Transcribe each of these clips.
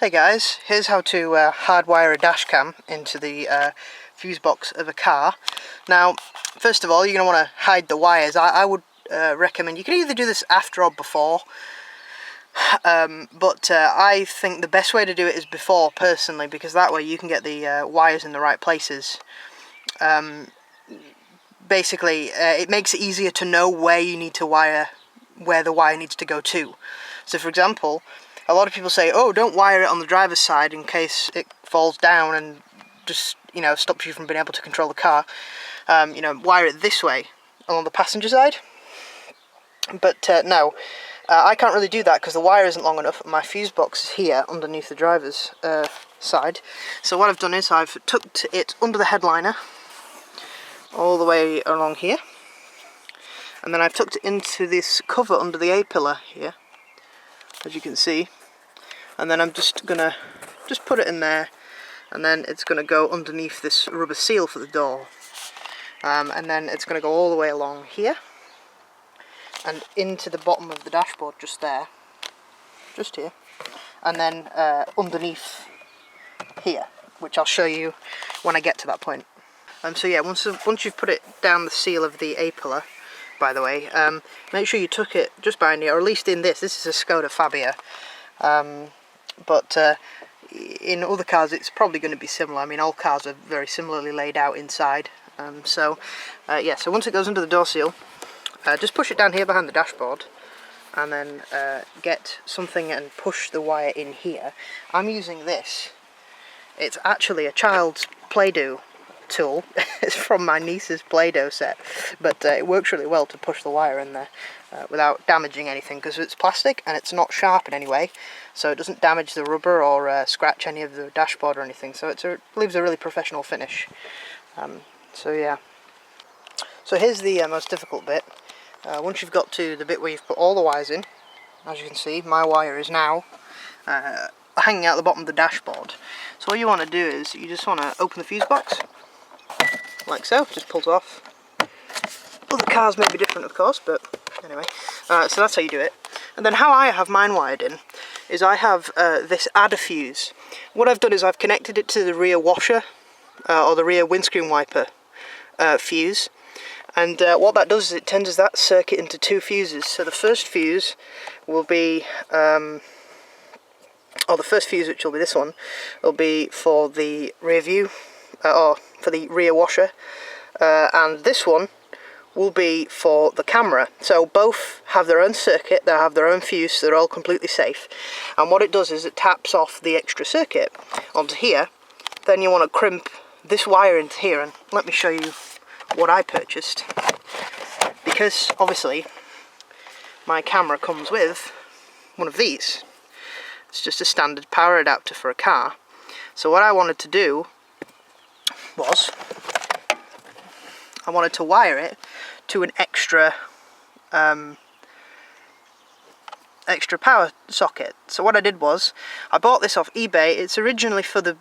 Hey guys, here's how to hardwire a dash cam into the fuse box of a car. Now, first of all, you're going to want to hide the wires. I would recommend, you can either do this after or before, but I think the best way to do it is before, personally, because that way you can get the wires in the right places. Basically, it makes it easier to know where you need to wire, where the wire needs to go to. So for example, a lot of people say, oh, don't wire it on the driver's side in case it falls down and just, stops you from being able to control the car. Wire it this way along the passenger side. But no, I can't really do that because the wire isn't long enough. My fuse box is here underneath the driver's side. So what I've done is I've tucked it under the headliner all the way along here. And then I've tucked it into this cover under the A-pillar here, as you can see. And then I'm just gonna put it in there, and then it's gonna go underneath this rubber seal for the door, and then it's gonna go all the way along here and into the bottom of the dashboard, just there, just here, and then underneath here, which I'll show you when I get to that point. So yeah, once you've put it down the seal of the A-pillar, by the way, make sure you tuck it just behind here, or at least in this. This is a Skoda Fabia. But in other cars it's probably going to be similar. I mean, all cars are very similarly laid out inside. So once it goes under the door seal, just push it down here behind the dashboard, and then get something and push the wire in here. I'm using this. It's actually a child's Play-Doh tool. It's from my niece's Play-Doh set, but it works really well to push the wire in there without damaging anything, because it's plastic and it's not sharp in any way, so it doesn't damage the rubber or scratch any of the dashboard or anything, so it leaves a really professional finish. So yeah, so here's the most difficult bit. Once you've got to the bit where you've put all the wires in, as you can see, my wire is now hanging out the bottom of the dashboard. So what you want to do is you just want to open the fuse box like so, just pulls off. Other cars may be different, of course, but anyway, so that's how you do it. And then how I have mine wired in is I have this adder fuse. What I've done is I've connected it to the rear washer or the rear windscreen wiper fuse, and what that does is it tenders that circuit into two fuses. So the first fuse will be the first fuse, which will be this one, will be for the rear view, or for the rear washer, and this one will be for the camera. So both have their own circuit, they have their own fuse, so they're all completely safe. And what it does is it taps off the extra circuit onto here. Then you want to crimp this wire into here, and let me show you what I purchased. Because obviously my camera comes with one of these. It's just a standard power adapter for a car. So what I wanted to do was I wanted to wire it to an extra power socket. So what I did was I bought this off eBay. It's originally for the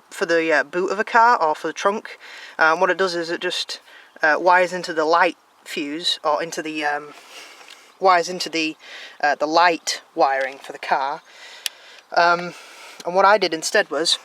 boot of a car, or for the trunk. What it does is it just wires into the light fuse, or into the wires into the light wiring for the car. And what I did instead was,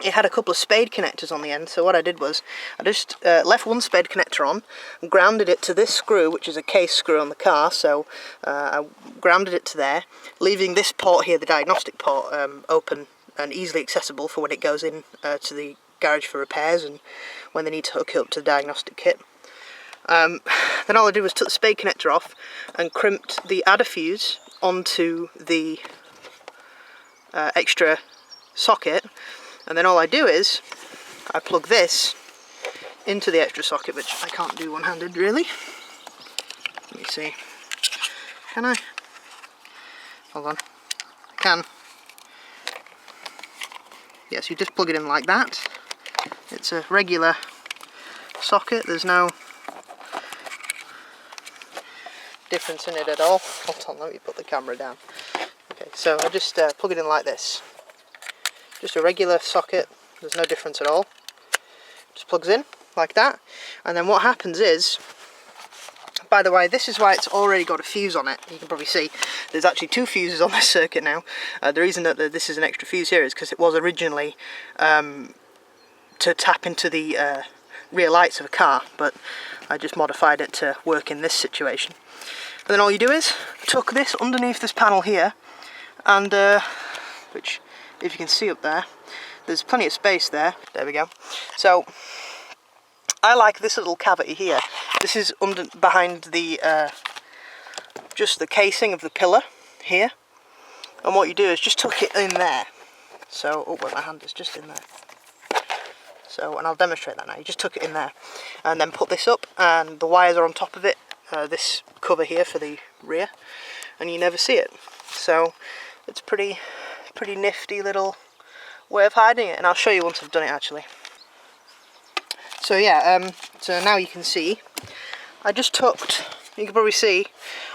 it had a couple of spade connectors on the end, so what I did was I just left one spade connector on and grounded it to this screw, which is a case screw on the car. So I grounded it to there, leaving this port here, the diagnostic port, open and easily accessible for when it goes in to the garage for repairs and when they need to hook it up to the diagnostic kit. Then all I did was took the spade connector off and crimped the adder fuse onto the extra socket. And then all I do is I plug this into the extra socket, which I can't do one-handed really. Let me see. Can I? Hold on. I can. Yes, you just plug it in like that. It's a regular socket. There's no difference in it at all. Hold on, let me put the camera down. Okay, so I just plug it in like this. Just a regular socket, there's no difference at all. Just plugs in like that, and then what happens is By the way, this is why it's already got a fuse on it. You can probably see there's actually 2 fuses on this circuit now. The reason that this is an extra fuse here is because it was originally to tap into the rear lights of a car, but I just modified it to work in this situation. And then all you do is tuck this underneath this panel here, and which, if you can see up there, there's plenty of space there. There we go. So I like this little cavity here. This is behind the just the casing of the pillar here, and what you do is just tuck it in there. So, oh, where my hand is, just in there. So, and I'll demonstrate that now. You just tuck it in there, and then put this up, and the wires are on top of it. This cover here for the rear, and you never see it. So, it's pretty nifty little way of hiding it, and I'll show you once I've done it actually. So yeah, so now you can see, I just tucked, you can probably see,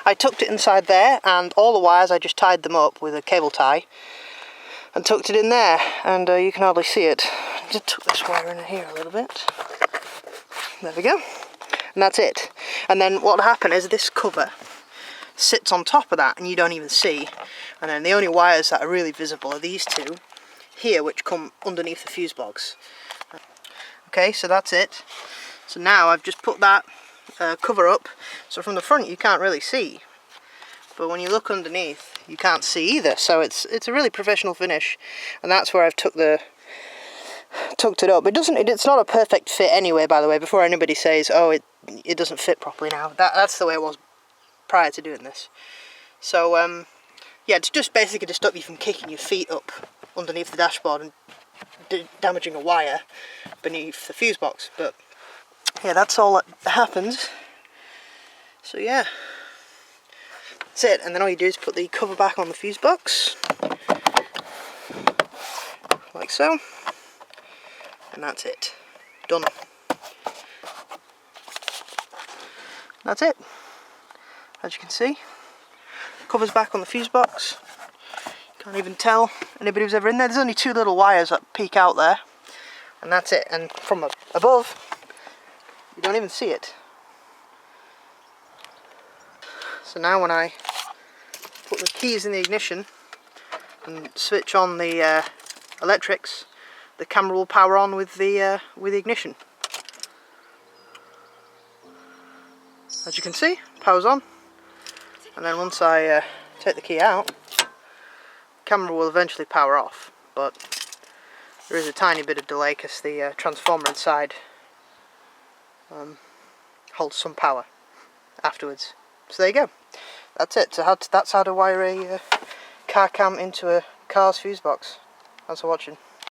I tucked it inside there, and all the wires I just tied them up with a cable tie and tucked it in there, and you can hardly see it. I just tuck this wire in here a little bit. There we go, and that's it. And then what will happen is this cover sits on top of that and you don't even see, and then the only wires that are really visible are these 2 here, which come underneath the fuse box. Okay, so that's it. So now I've just put that cover up, so from the front you can't really see, but when you look underneath you can't see either. So it's a really professional finish, and that's where I've tucked it up. It's not a perfect fit anyway, by the way, before anybody says, oh, it doesn't fit properly now. That's the way it was prior to doing this. So yeah, it's just basically to stop you from kicking your feet up underneath the dashboard and damaging a wire beneath the fuse box. But yeah, that's all that happens. So yeah, that's it. And then all you do is put the cover back on the fuse box, like so, and that's it. Done. That's it. As you can see, cover's back on the fuse box. Can't even tell anybody who's ever in there. There's only 2 little wires that peek out there, and that's it. And from above, you don't even see it. So now when I put the keys in the ignition and switch on the electrics, the camera will power on with the ignition. As you can see, power's on. And then once I take the key out, camera will eventually power off, but there is a tiny bit of delay because the transformer inside holds some power afterwards. So there you go. That's it. So that's how to wire a car cam into a car's fuse box. Thanks for watching.